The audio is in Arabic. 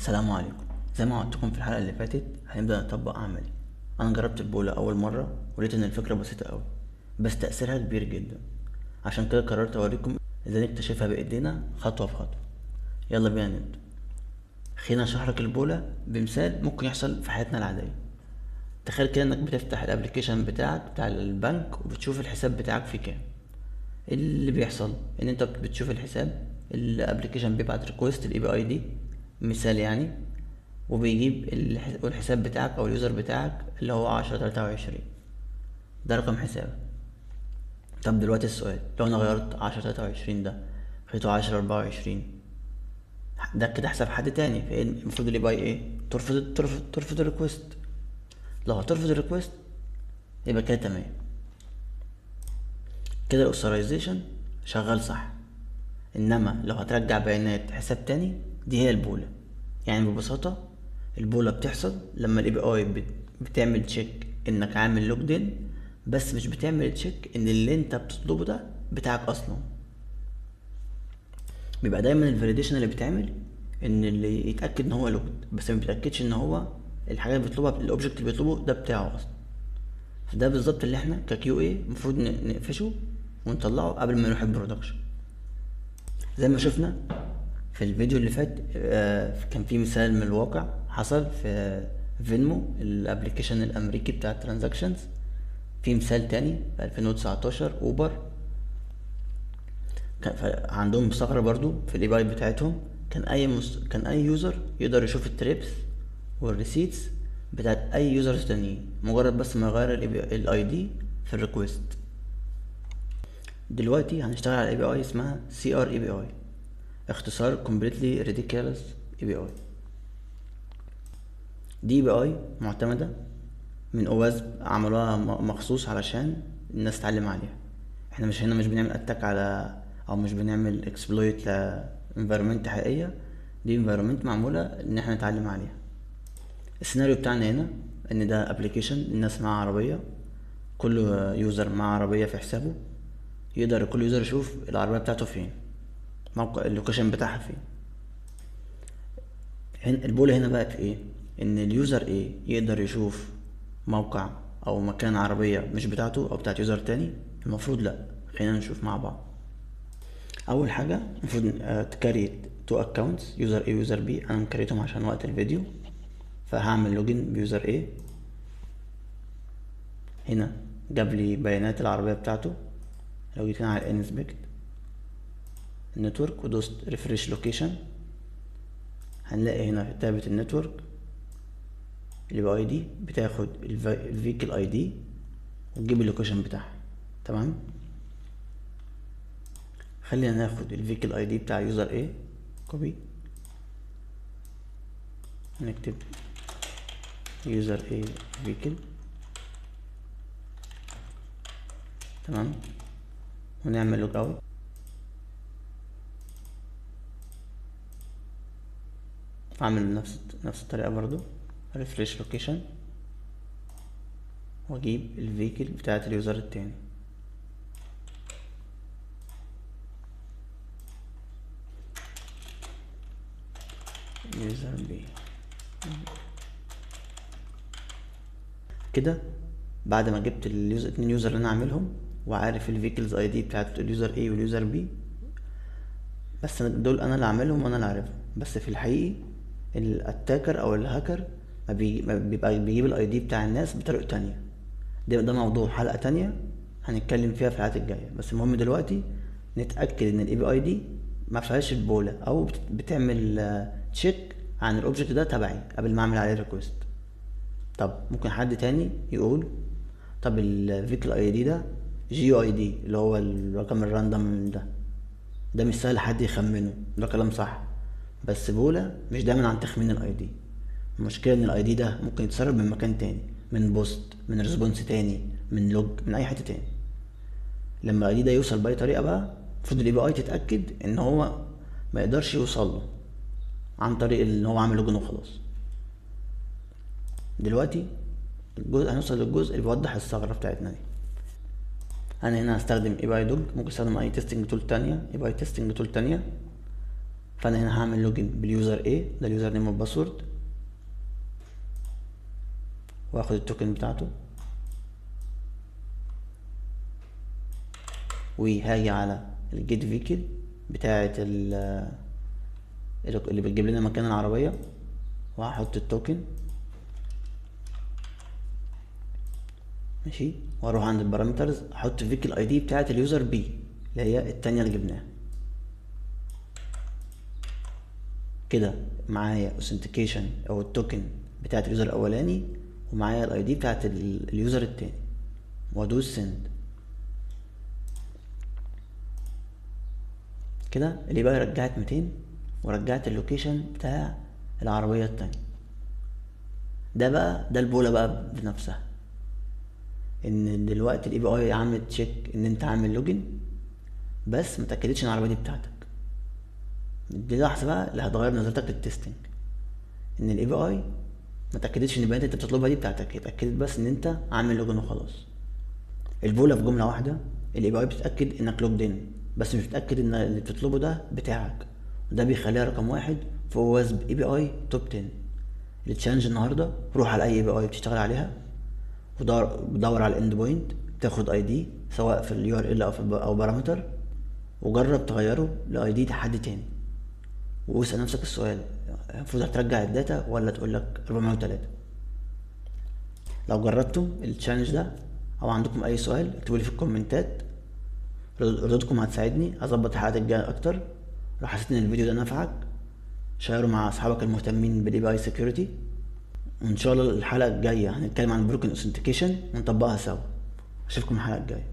السلام عليكم. زي ما وعدتكم في الحلقة اللي فاتت هنبدأ نطبق عملي. أنا جربت البولة أول مرة ولقيت إن الفكرة بسيطة أوي، بس تأثيرها كبير جدا. عشان كده قررت أوريكم إزاي نكتشفها بإيدينا خطوة بخطوة. يلا بينا نبدأ. خلينا أشرحلك البولة بمثال ممكن يحصل في حياتنا العادية. تخيل كده إنك بتفتح الأبليكيشن بتاعك بتاع البنك وبتشوف الحساب بتاعك فيه كام. إيه اللي بيحصل إن أنت بتشوف الحساب، الأبليكيشن بيبعت ريكوست ال API دي، مثال يعني، وبيجيب الحساب بتاعك او اليوزر بتاعك اللي هو 10 23. ده رقم حسابك. طب دلوقتي السؤال، لو انا غيرت 10 23 ده خليته 10 24، ده كده حساب حد تاني، فايه المفروض اللي باي ايه؟ ترفض الريكوست. لو هترفض الريكوست يبقى كده تمام، كده الاوثرايزيشن شغال صح. انما لو هترجع بيانات حساب تاني، دي هي البولة. يعني ببساطة البولة بتحصل لما الاي بي اي بتعمل تشيك انك عامل لوجد، بس مش بتعمل تشيك ان اللي انت بتطلبه ده بتاعك اصلا. بيبقى دايما الفاليديشن اللي بيتعمل ان اللي يتاكد ان هو لوجد، بس ما بيتاكدش ان هو الحاجه اللي بيطلبها، الاوبجكت اللي بيطلبه ده بتاعه اصلا. فده بالظبط اللي احنا ككيو اي المفروض نقفشه ونطلعه قبل ما نروح البرودكشن. زي ما شفنا في الفيديو اللي فات، كان في مثال من الواقع حصل في فينمو الابليكيشن الامريكي بتاع الترانزاكشنز. في مثال تاني في 2019 اوبر، كان عندهم ثغرة برضو في الاي بي اي بتاعتهم. كان اي يوزر يقدر يشوف التريبس والريسيتس بتاعت اي يوزرز تانيين، مجرد بس ما يغير الاي دي في الريكوست. دلوقتي هنشتغل على اي بي اي اسمها سي ار اي بي اي، اختصار completely ridiculous API. دي API معتمدة من OWASP، عملوها مخصوص علشان الناس تتعلم عليها. احنا مش هنا مش بنعمل اتاك على، او مش بنعمل exploit ل environment حقيقية. دي environment معمولة ان احنا نتعلم عليها. السيناريو بتاعنا هنا ان ده application الناس معاها عربية، كل يوزر معاه عربية في حسابه، يقدر كل يوزر يشوف العربية بتاعته فين، موقع اللوكيشن بتاعها فين. هنا البولة هنا بقت ايه؟ ان اليوزر ايه يقدر يشوف موقع او مكان عربية مش بتاعته او بتاعت يوزر تاني؟ المفروض لا. خلينا نشوف مع بعض. اول حاجة المفروض تكريت تو اكونتس، يوزر A ويوزر B. انا مكريتهم عشان وقت الفيديو، فهعمل لوجن بيوزر A. هنا جاب لي بيانات العربية بتاعته. لو جيت هنا على انسبكت النتورك ودوست ريفريش لوكيشن، هنلاقي هنا في تابة النتورك اللي باي دي بتاخد الفيكل اي دي وتجيب اللوكيشن بتاعها. تمام، خلينا ناخد الفيكل اي دي بتاع يوزر A، كوبي، هنكتب يوزر A فيكل. تمام، ونعمل لوج اوت. اعمل نفس الطريقة برضو، ريفريش لوكيشن، واجيب الفيكل بتاعت اليوزر التاني. يوزر B كده. بعد ما جبت اتنين يوزر اللي انا عاملهم وعارف الفيكلز اي دي بتاعت اليوزر A واليوزر B، بس دول انا اللي عاملهم وانا اللي عارفهم. بس في الحقيقي الاتاكر او الهاكر ما بيبقى بيجيب الاي دي بتاع الناس بطريقة تانية. ده موضوع حلقة تانية هنتكلم فيها في الحلقات الجاية. بس المهم دلوقتي نتأكد ان الاي بي اي دي ما فيهاش البولة، او بتعمل تشيك عن الاوبجكت ده تبعي قبل ما اعمل عليه ريكوست. طب ممكن حد تاني يقول طب الفيكل اي دي ده جي اي دي اللي هو الرقم الراندوم ده مش سهل حد يخمنه. ده كلام صح، بس بولا مش دايما عن تخمين الاي دي. المشكله ان الاي دي ده ممكن يتسرب من مكان تاني، من بوست، من ريسبونس تاني، من لوج، من اي حته تاني. لما الاي دي ده يوصل باي طريقه بقى، المفروض الاي بي اي تتاكد ان هو ما يقدرش يوصل له عن طريق ان هو عامل لوجن وخلاص. دلوقتي هنوصل للجزء اللي بيوضح الثغره بتاعتنا دي. انا هنا هستخدم اي بي اي دوج، ممكن استخدم اي تيستنج تول تانية، اي بي اي تيستنج تول تانية. فانا هنا هعمل لوجن باليوزر A، ده اليوزر نيم والباسورد، واخد التوكن بتاعته، وهاجي على الجيت فيكل بتاعة اللي بتجيب لنا مكان العربية، وهحط التوكن ماشي، واروح عند البارامترز احط فيكل اي دي بتاعة اليوزر بي اللي هي التانية اللي جبناها. كده معايا اوثنتيكيشن او التوكن بتاعة اليوزر الاولاني، ومعايا الاي دي بتاعة اليوزر التاني، وادوس سند. كده اللي بقى رجعت 200 ورجعت اللوكيشن بتاع العربية التانية. ده البولة بقى بنفسها، ان دلوقتي الاي بي اي عامل تشيك ان انت عامل لوجن، بس متأكدتش ان العربية دي بتاعتك. دي لحظة بقى اللي هتغير نظرتك للتستنج، ان الاي بي اي متأكدتش ان البيانات انت بتطلبها دي بتاعتك، اتأكدت بس ان انت عامل لوجن وخلاص. البولة في جملة واحدة، الاي بي اي بتتأكد انك لوجد ان، بس مش بتتأكد ان اللي بتطلبه ده بتاعك، وده بيخليها رقم واحد في وثب اي بي اي توب 10. التشالنج النهارده، روح على اي بي اي بتشتغل عليها، ودور على الاند بوينت، تاخد اي دي سواء في اليو ار ال او بارامتر، وجرب تغيره لاي دي حد تاني، واسأل نفسك السؤال المفروض هترجع الداتا ولا تقولك 403. لو جربتم التشالنج ده او عندكم اي سؤال اكتبوا لي في الكومنتات، ردودكم هتساعدني اظبط الحلقات الجايه اكتر. لو حسيت ان الفيديو ده نفعك شيره مع اصحابك المهتمين بالاي بي اي سكيورتي، وان شاء الله الحلقه الجايه هنتكلم عن بروكن اوثنتيكيشن ونطبقها سوا. اشوفكم الحلقه الجايه.